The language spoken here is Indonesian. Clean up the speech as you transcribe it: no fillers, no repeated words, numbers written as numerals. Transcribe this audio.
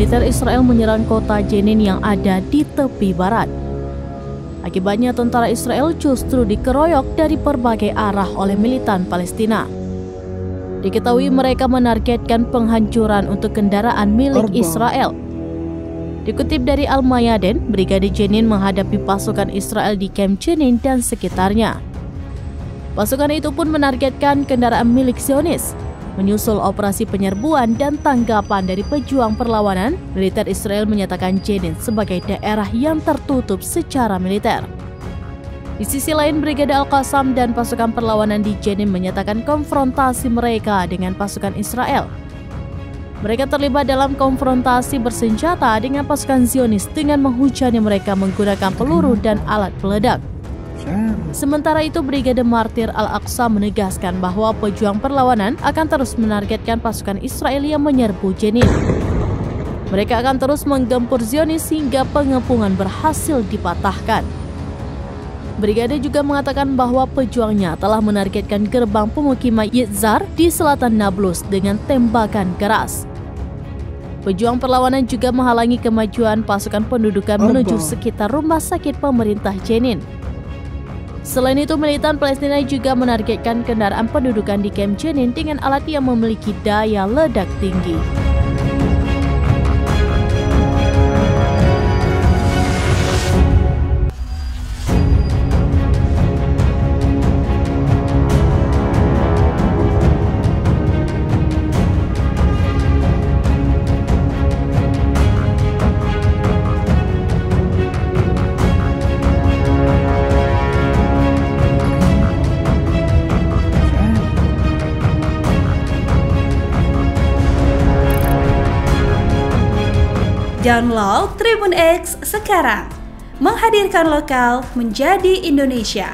militer Israel menyerang kota Jenin yang ada di tepi barat. Akibatnya tentara Israel justru dikeroyok dari berbagai arah oleh militan Palestina. Diketahui mereka menargetkan penghancuran untuk kendaraan milik Israel. Dikutip dari Al-Mayadin, Brigade Jenin menghadapi pasukan Israel di Camp Jenin dan sekitarnya. Pasukan itu pun menargetkan kendaraan milik Zionis. Menyusul operasi penyerbuan dan tanggapan dari pejuang perlawanan, militer Israel menyatakan Jenin sebagai daerah yang tertutup secara militer. Di sisi lain, Brigade Al-Qassam dan pasukan perlawanan di Jenin menyatakan konfrontasi mereka dengan pasukan Israel. Mereka terlibat dalam konfrontasi bersenjata dengan pasukan Zionis dengan menghujani mereka menggunakan peluru dan alat peledak. Sementara itu, Brigade Martir Al-Aqsa menegaskan bahwa pejuang perlawanan akan terus menargetkan pasukan Israel yang menyerbu Jenin. Mereka akan terus menggempur Zionis hingga pengepungan berhasil dipatahkan. Brigade juga mengatakan bahwa pejuangnya telah menargetkan gerbang pemukiman Yitzhar di selatan Nablus dengan tembakan keras. Pejuang perlawanan juga menghalangi kemajuan pasukan pendudukan menuju sekitar rumah sakit pemerintah Jenin. Selain itu, militan Palestina juga menargetkan kendaraan pendudukan di Camp Jenin dengan alat yang memiliki daya ledak tinggi. Download Tribun X sekarang, menghadirkan lokal menjadi Indonesia.